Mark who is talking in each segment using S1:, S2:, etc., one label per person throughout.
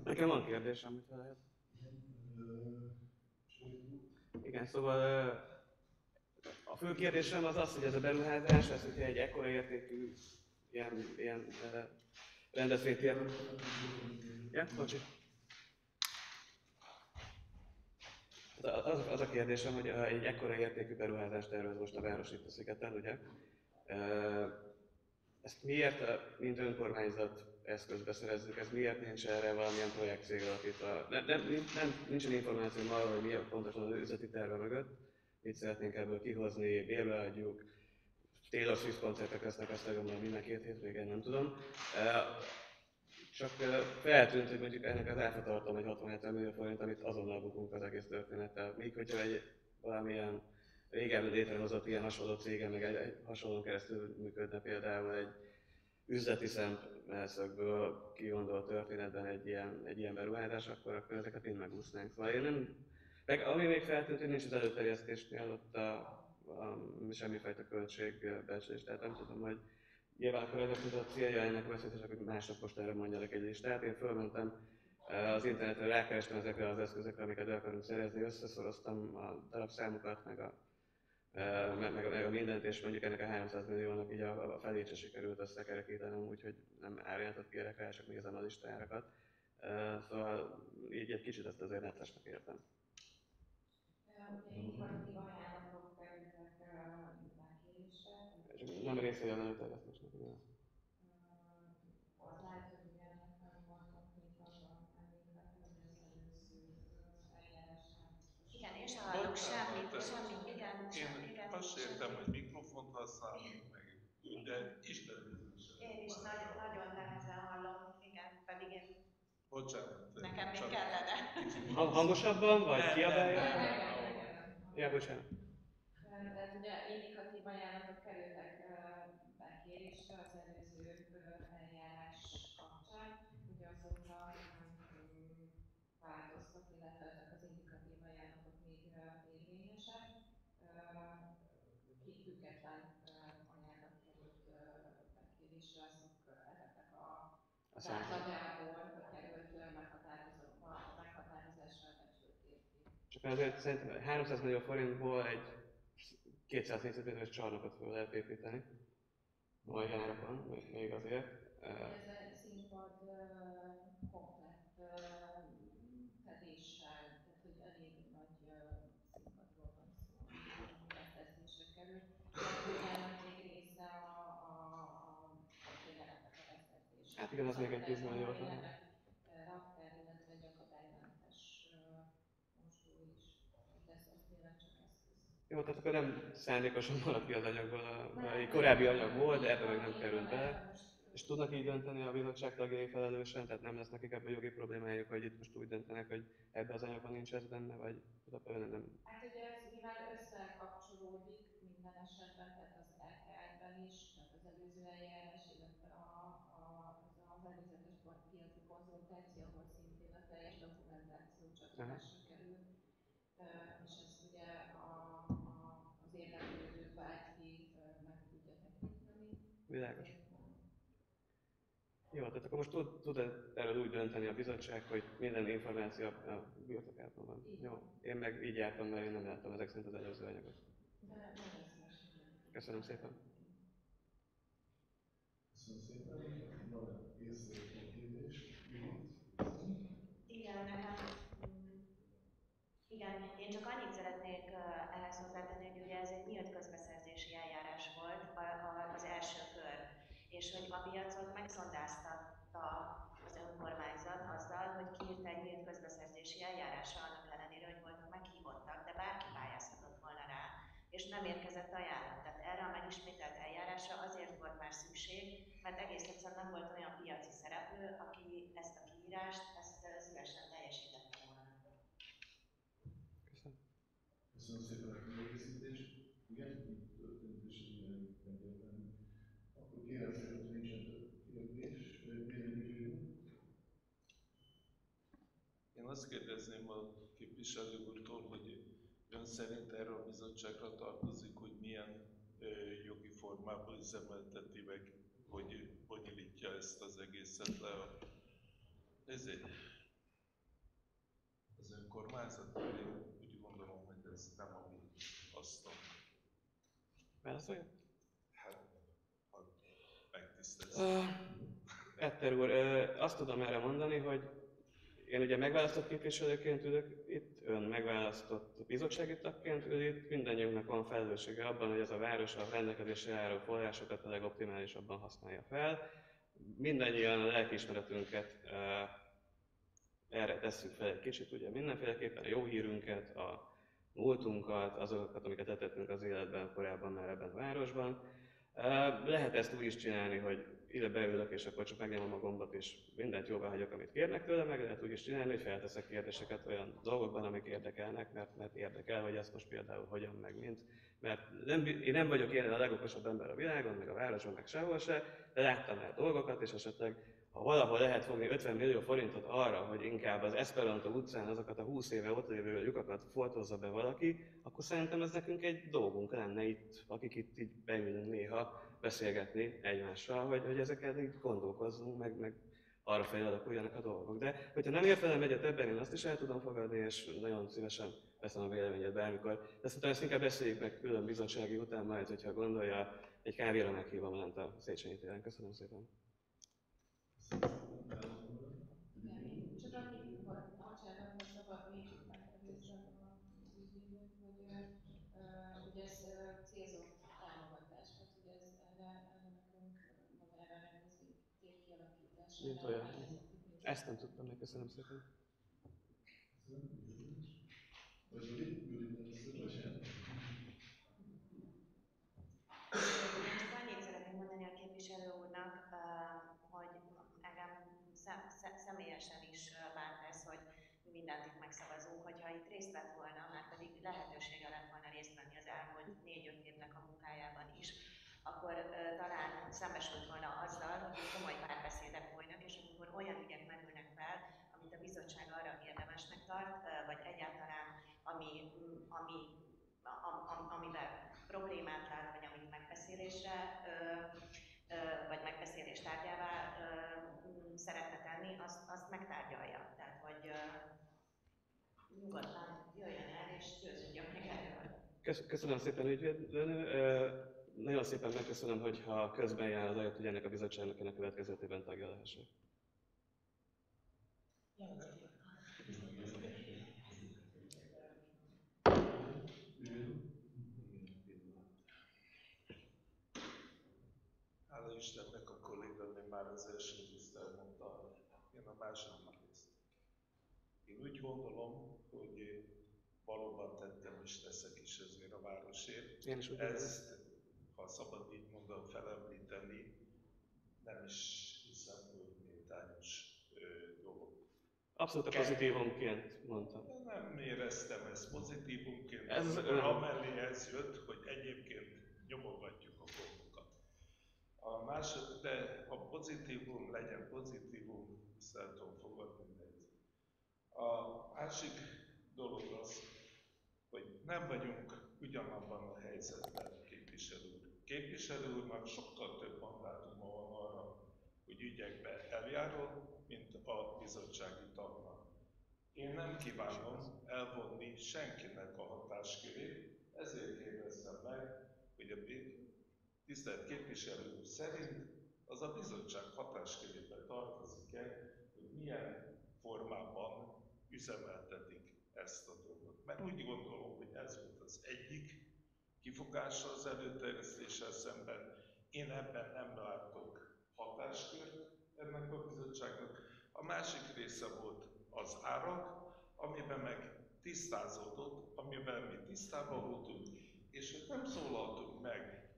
S1: Nekem van kérdésem, hogyha lehet. Igen, szóval a fő kérdésem az az, hogy ez a beruházás, ez hogyha egy ekkora értékű ilyen rendezvényt ér. Ja, bocsi. Az a kérdésem, hogy egy ekkora értékű beruházást tervez most a város itt a szigeten, ugye? Ezt miért, mint önkormányzat eszközbe szerezzük, ez miért nincs erre valamilyen projekt cég alapítva? Nincsen információm arról, hogy mi a pontosan az üzleti terve mögött, mit szeretnénk ebből kihozni, bérbe adjuk, Taylor Swift koncertek lesznek, azt gondolom minden 2 hétvégén, nem tudom. Csak feltűnt, hogy mondjuk ennek az áfa tartom egy 60-70 millió forint, amit azonnal bukunk az egész történettel. Míg hogyha egy valamilyen régebben létrehozott ilyen hasonló cégen, meg egy hasonlón keresztül működne például egy üzleti szemszögből kigondolt történetben egy ilyen beruházás, akkor ezeket mind megúsznánk. Szóval én nem, meg ami még feltűnt, hogy nincs az előterjesztésnél ott semmifajta költségbecslés, tehát nem tudom, hogy nyilván akkor ez a célja ennek a beszélgetésnek, hogy másnap postára mondjanak egy listát. Én fölmentem az internetre, rákerestem ezekre az eszközökre, amiket el akarunk szerezni, összeszoroztam a darabszámokat, meg a mindent, és mondjuk ennek a 300 milliónak így a felét se sikerült összekerekítenem, úgyhogy nem árjátot kérek rá, csak nézem a listárakat. Szóval így egy kicsit ezt azért neccesnek értem.
S2: Ugye indikatív ajánlatok kerültek megkérésre.
S1: Nem része a előterjesztésnek, igen.
S2: Az lehet, hogy ugye ennek nem volt konkrétan említve, hogy az előző eljárásnál biztos.
S3: Igen, én sem hallok semmit, igen,
S4: Én azt értem, hogy mikrofont használunk meg, de Isten bizonyos.
S3: Én is nagyon nehezen hallom, igen, pedig én...
S4: Bocsánat.
S3: Nekem még kellene.
S1: Hangosabban, vagy kiabálja? Ja, bocsánat.
S2: Tehát ugye indikatív ajánlatok kerültek bekérésre az előző eljárás kapcsán, ugye azóta változtak, illetve ezek az indikatív ajánlatok még érvényesek. Két független ajánlat került bekérésre, azok ezeknek az átlagából került meghatározásra becsült érték.
S1: Csak azért szerintem 300 millió forintból egy 200 négyzetméteres csarnokot fel lehet építeni. Mai árakon, még azért.
S2: Ez egy színpad komplett fedéssel, tehát hogy elég nagy színpadról van szó, ami befestésre került. Ennek még része a tényletek a befestése.
S1: Hát igen, az még egy 10 millió talán.
S2: Rakter, illetve egy akadálymentes mosdó is. Ez tényleg csak eszköz.
S1: Jó, tehát akkor nem szándékosan maradt ki az anyagból, egy korábbi anyag volt, de ebben meg nem került bele. És tudnak így dönteni a bizottság tagjai felelősen, tehát nem lesz nekik ebben jogi problémájuk, hogy itt most úgy döntenek, hogy ebben az anyagban nincs ez benne, vagy alapvetően nem?
S2: Hát ugye ez mivel összekapcsolódik minden esetben, tehát az LKL-ben is, tehát az előző eljárás, illetve az előzetes piaci konzultáció, ahol szintén a teljes dokumentáció csatolásra került, és ezt ugye az érdeklődő bárki meg tudja tekinteni.
S1: Világos. Jó, tehát akkor most tud erről úgy dönteni a bizottság, hogy minden információ a birtokában van. Jó, én meg így jártam, mert én nem láttam ezek szerint az előző anyagot. Köszönöm szépen.
S5: Köszönöm szépen. Van észrevétel kérdés?
S3: Igen, én csak annyit szeretnék ehhez hozzátenni, hogy ugye ez egy nyílt közbeszerzési eljárás volt, az első kör, és hogy a piacot megszondáztatta az önkormányzat azzal, hogy kiírt egy nyílt közbeszerzési eljárásra, annak ellenére, hogy voltak meghívottak, de bárki pályázhatott volna rá, és nem érkezett ajánlat. Tehát erre a megismételt eljárásra azért volt már szükség, mert egész egyszerűen nem volt olyan piaci szereplő, aki ezt a kiírást, ezt szívesen teljesítette volna.
S5: Köszönöm szépen a kiegészítést. Igen, így történt, és egyértelmű. Akkor kérem szépen, hogy nincsen több kérdés.
S4: Én azt kérdezném a képviselő úrtól, hogy ön szerint erre a bizottságra tartozik, hogy milyen jogi formában üzemelteti meg, hogy bonyolítja ezt az egészet le az önkormányzat, én úgy gondolom, hogy ez nem a mi asztalunk.
S1: Válaszolja?
S4: Hát, ha megtisztelsz.
S1: Etter úr, azt tudom erre mondani, hogy én ugye megválasztott képviselőként ülök itt, ön megválasztott bizottsági tagként ül itt, mindannyiunknak van felelőssége abban, hogy ez a város a rendelkezésre álló forrásokat a legoptimálisabban használja fel. Mindannyian a lelkiismeretünket erre tesszük fel egy kicsit, ugye mindenféleképpen a jó hírünket, a múltunkat, azokat, amiket tettünk az életben korábban már ebben a városban. Lehet ezt úgy is csinálni, hogy ide beülök, és akkor csak megnyomom a gombot, és mindent jóvá hagyok, amit kérnek tőle, meg lehet úgy is csinálni, hogy felteszek kérdéseket olyan dolgokban, amik érdekelnek, mert érdekel, hogy ezt most például hogyan, meg mint. Mert én nem vagyok ilyen a legokosabb ember a világon, meg a városban, meg sehol se, de láttam már dolgokat, és esetleg ha valahol lehet fogni 50 millió forintot arra, hogy inkább az Esperanto utcán azokat a 20 éve ott lévő lyukakat foltozza be valaki, akkor szerintem ez nekünk egy dolgunk lenne itt, akik itt így beülünk néha beszélgetni egymással, hogy ezeket így gondolkozzunk, meg arra felé alakuljanak a dolgok. De hogyha nem ért velem egyet ebben, én azt is el tudom fogadni, és nagyon szívesen veszem a véleményet bármikor. De szerintem ezt inkább beszéljük meg külön bizottsági után majd, hogyha gondolja, egy kávéra meghívom lent a Széchenyi téren. Köszönöm szépen.
S2: Igen, én csak annyit, hogy bocsánat, ha szabad még megkérdezem az ügyvédőt, hogy ugye ez célzott támogatás, tehát ugye ez erre nekünk van erre a rendezvény tér kialakítására.
S1: Mint olyan. Ezt nem tudtam meg, köszönöm szépen.
S5: Vagy Judit először, vagy sem?
S3: Én csak annyit szeretnék mondani a képviselő úrnak, hogy engem személyesen is bánt ez, hogy mi mindent itt megszavazunk, hogyha itt részt vett volna, már pedig lehetősége lett volna részt venni az elmúlt 4-5 évnek a munkájában is, akkor talán szembesült volna azzal, hogy komoly párbeszédek folynak, és amikor olyan ügyek merülnek fel, amit a bizottság arra érdemesnek tart, vagy egyáltalán amivel problémát lát, vagy amit megbeszélésre, vagy megbeszélés tárgyává szeretne tenni, azt megtárgyalja. Tehát, hogy nyugodtan jöjjön el, és győződjön meg erről.
S1: Köszönöm szépen, ügyvédnő. Nagyon szépen megköszönöm, hogyha közben jár az ajat, hogy ennek a bizottságnak én a következő évben tagja lehessek.
S4: Hála Istennek a kolléganő már az első részt elmondta, én a második részt. Én úgy gondolom, hogy én valóban tettem és teszek is ezért a városért.
S1: Én is úgy
S4: ezt, ha szabad így mondom, felemlíteni, nem is hiszem, hogy méltányos dolog.
S1: Abszolút pozitívumként mondtam.
S4: Nem éreztem ezt pozitívumként, amellé ez jött, hogy egyébként nyomogatjuk a gombokat. A második, de ha pozitívum legyen pozitívum, ezt el tudom fogadni. A másik dolog az, hogy nem vagyunk ugyanabban a helyzetben, képviselő úr. Képviselő úrnak sokkal több mandátuma van arra, hogy ügyekbe eljárjon, mint a bizottsági tagnak. Én nem kívánom elvonni senkinek a hatáskörét, ezért kérdeztem meg, hogy a tisztelt képviselő úr szerint az a bizottság hatáskörébe tartozik-e, hogy milyen formában üzemeltetik ezt a dolgot. Mert úgy gondolom, hogy ez volt az egyik kifogása az előterjesztéssel szemben. Én ebben nem látok hatáskört ennek a bizottságnak. A másik része volt az árak, amiben meg tisztázódott, amiben mi tisztában voltunk, és hogy nem szólaltunk meg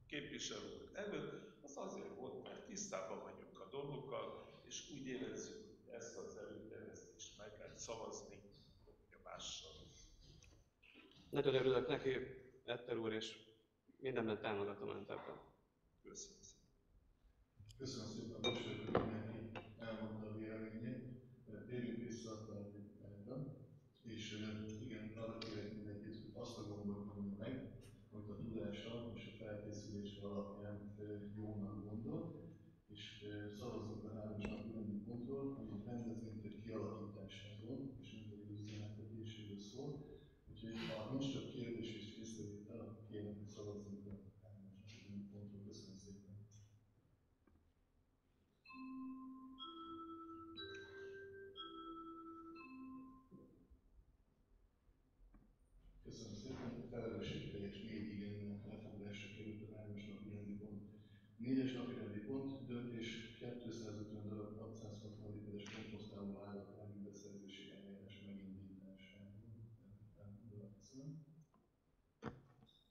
S4: képviselő úr előtt, az azért volt, mert tisztában vagyunk a dolgokkal, és úgy érezzük, ezt az előterjesztést meg lehet szavazni mással.
S1: Nagyon örülök neki, Etter úr, és mindenben támogatom önt ebben.
S4: Köszönöm szépen.
S5: Köszönöm szépen, most hogy mindenki elmondta a véleményét. Térjünk vissza a tanulmányra, és igen, arra kérek mindenkit, hogy azt a gombot nyomja meg, amit a tudása és a felkészülése alapján jónak gondol, és szavazunk a 3-as napi rendi pontról, ami rendezvény 4-es napirendi pont, döntés 250 darab 660 literes komposztáló állatrágű beszerzési eljárás megindításáról. Köszönöm.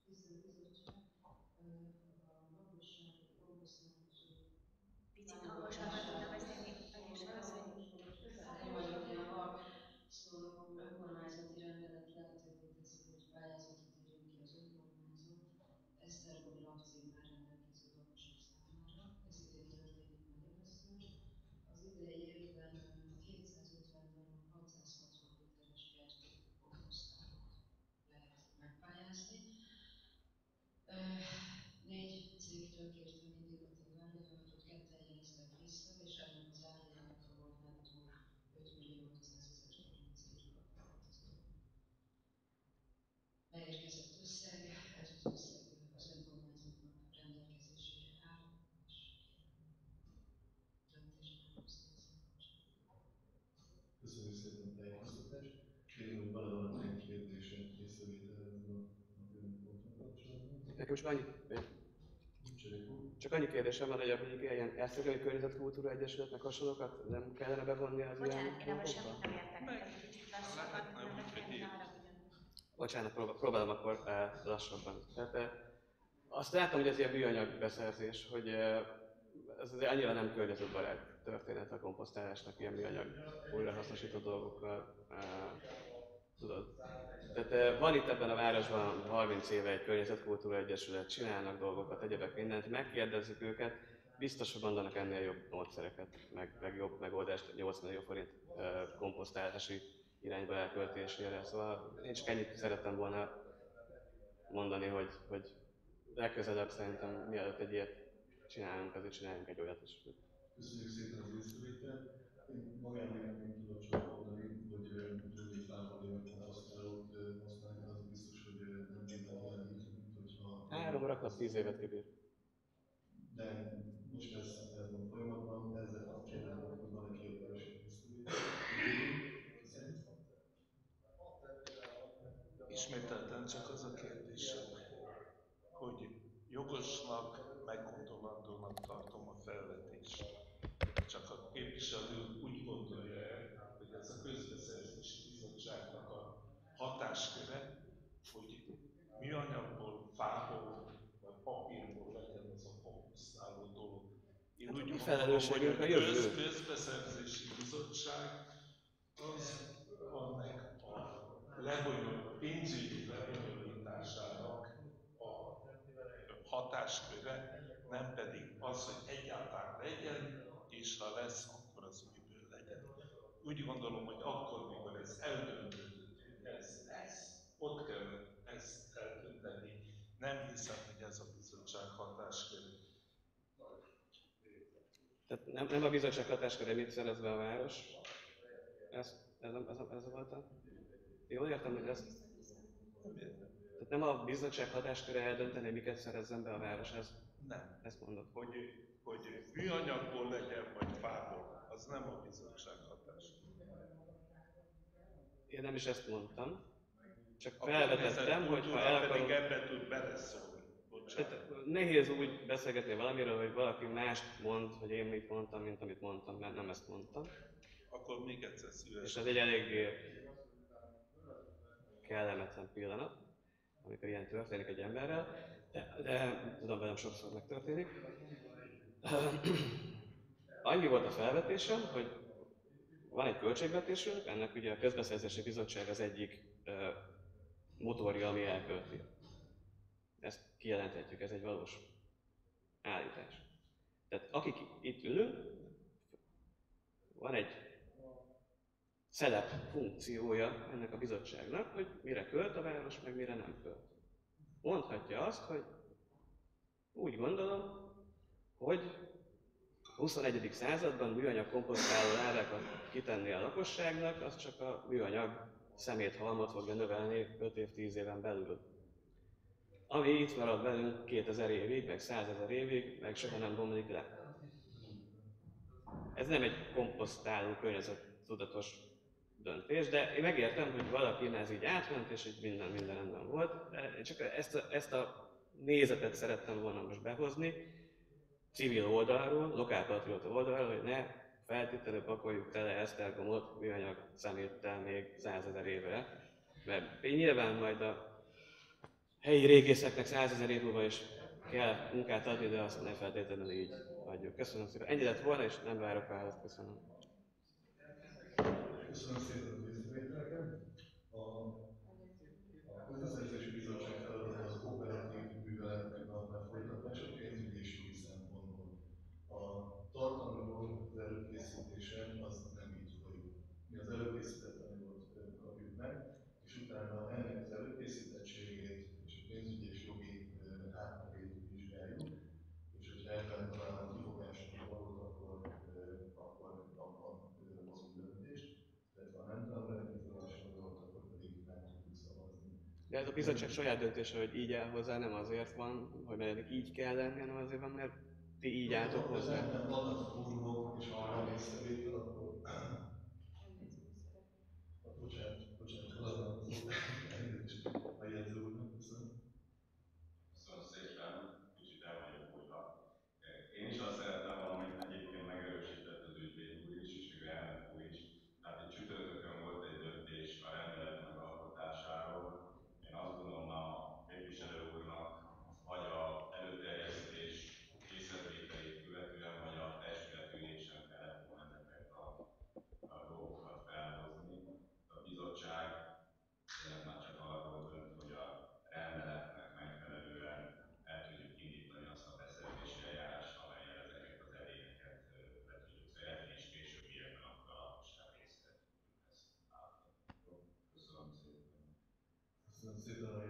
S6: Tisztelt Bizottság, a lakossági komposztálási
S3: Picit hangosabban tudna beszélni, teljesen köszönjük.
S6: Én vagyok Java, szóval önkormányzati rendelet lehetővé teszi, hogy pályázatot írjon ki az önkormányzat Esztergomi lakcímmel rendelkező lakosok számára. Ez idén történik meg először. Az idei évben 750 darab 660 literes kerti komposztálót lehet megpályázni. 4 cégtől kértem indikatív árajánlatot, 2 jeleztek vissza, és ennek az árajánlata volt nettó 5.800.000 forint cirka. Beérkezett összeg, ez az összeg az önkormányzatnak rendelkezésére áll, és döntésben hozni ezzel kapcsolatban.
S5: Köszönjük szépen a tájékoztatást. Kérem, hogy van egy kérdése, észrevétel ezzel a napirendi ponttal kapcsolatban.
S1: Nekem csak annyi kérdésem van, hogy a mondjuk ilyen Esztergomi Környezetkultúra Egyesületnek hasonlókat nem kellene bevonni az ilyen
S3: Bocsánat, én ebben
S1: dolgokba?
S3: semmit nem értek. Egy kicsit lassabban tudna beszélni, ne haragudjon.
S1: Bocsánat, próbálom akkor lassabban. Tehát azt látom, hogy ez ilyen műanyag beszerzés, hogy ez azért annyira nem környezetbarát történet a komposztálásnak ilyen műanyag újrahasznosító dolgokkal. Tudod. Tehát van itt ebben a városban 30 éve egy Környezetkultúra Egyesület, csinálnak dolgokat, egyebek mindent, megkérdezzük őket, biztos, hogy mondanak ennél jobb módszereket, meg jobb megoldást 8 millió forint komposztálási irányba elköltésére. Szóval én csak ennyit szerettem volna mondani, hogy legközelebb szerintem mielőtt egy ilyet csinálunk, azért csináljunk egy olyat is.
S5: Köszönjük szépen az észrevételt. Én magánvéleményt tudok csak mondani, hogy gyógyítvállal lévő komposztálót használni, az biztos, hogy nem mindenki elég, mint hogyha...
S1: 3 raknak 10 évet kibír.
S5: De most ez van folyamatban, ezzel kapcsolatban, hogy van egy kérdés észrevétel.
S4: Ismételten csak az a kérdés, hogy jogosnak, meggondolandónak tartom a felvetést. Csak a képviselő úgy gondolja el, hogy ez a közbeszerzési bizottságnak a hatásköre, hogy műanyagból, fából vagy papírból legyen az a komposztáló dolog. Én úgy gondolom, hogy a közbeszerzési bizottság az annak a pénzügyi lebonyolításának a hatásköre, nem pedig az, hogy egyáltalán legyen, és ha lesz, akkor az miből legyen. Úgy gondolom, hogy akkor, mikor ez eldöntődött, hogy ez lesz, ott kell ezt eldönteni. Nem hiszem, hogy ez a bizottság hatásköre.
S1: Tehát nem a bizottság hatásköre, mit szerezve a város? Ez a volta? Jól értem, hogy ez... Tehát nem a bizottság hatásköre eldönteni, miket szerezzen be a város,
S4: nem.
S1: Ezt mondod.
S4: Hogy műanyagból legyen, vagy fából, az nem a bizottság hatásköre.
S1: Én nem is ezt mondtam, csak felvetettem, hogy ha
S4: el akarod... ebbe tud beleszólni.
S1: Nehéz úgy beszélgetni valamiről, hogy valaki mást mond, hogy én mit mondtam, mint amit mondtam, mert nem ezt mondtam.
S4: Akkor még egyszer szívesen.
S1: És ez egy eléggé kellemetlen pillanat, amikor ilyen történik egy emberrel, de tudom, velem sokszor megtörténik. Annyi volt a felvetésem, hogy van egy költségvetésünk, ennek ugye a közbeszerzési bizottság az egyik motorja, ami elkölti. Ezt kijelenthetjük, ez egy valós állítás. Tehát akik itt ülünk, van egy szelep funkciója ennek a bizottságnak, hogy mire költ a város, meg mire nem költ. Mondhatja azt, hogy úgy gondolom, hogy a 21. században műanyag komposztáló ládákat kitenni a lakosságnak, az csak a műanyag szeméthalmot fogja növelni 5 év, 10 éven belül. Ami itt marad velünk 2000 évig, meg 100 000 évig, meg soha nem bomlik le. Ez nem egy komposztáló, környezettudatos döntés, de én megértem, hogy valakin ez így átment, és így minden rendben volt. De én csak ezt a nézetet szerettem volna most behozni. civil oldalról, lokálpatrióta oldalról, hogy ne feltétlenül pakoljuk tele Esztergomot műanyag szeméttel még 100 000 évre, mert nyilván majd a helyi régészeknek 100 000 év múlva is kell munkát adni, de azt ne feltétlenül így hagyjuk. Köszönöm szépen. Ennyi lett volna, és nem várok választ. Köszönöm.
S5: Köszönöm szépen az észrevételeket. A Közbeszerzési Bizottság feladata az operatív műveleteknek a lefolytatása pénzügyi és jogi szempontból. A tartalmiról az előkészítése az nem mi tudjuk. Mi az előkészített anyagot kapjuk meg, és utána ennek az előkészítettségét és a pénzügyi és jogi hátterét vizsgáljuk, és hogyha ebben találunk kifogásunk valót, akkor abban hozunk döntést, illetve ha nem találunk benne kifogásunk valót, akkor pedig meg tudjuk szavazni.
S1: De ez a bizottság saját döntése, hogy így áll hozzá, nem azért van, hogy ennek így kell lennie, hanem azért van, mert ti így álltok hozzá.
S5: Nem vannak fórumok, és ha van észrevétel, akkor... Bocsánat, megadnám a szót, elnézést a jegyző úrnak, köszönöm.
S7: Köszönöm szépen, kicsit el vagyok múlva. Én is azt szerettem volna, amit egyébként megerősített az ügyvéd úr is, és a elnök úr is. Tehát itt csütörtökön volt egy döntés a rendelet megalkotásáról. Én azt gondolom a képviselő úrnak vagy a előterjesztés készletvételét követően, vagy a testületülésen kellett volna ezeket a dolgokat felhozni. A bizottság tényleg már csak arról dönt, hogy a rendeletnek megfelelően el tudjuk indítani azt a beszerzési eljárást, amellyel ezeket az edényeket le tudjuk szeretni, és későbbiekben akkor a lakosság részére tudjuk ezt átadni. Köszönöm szépen.
S5: Köszönöm szépen a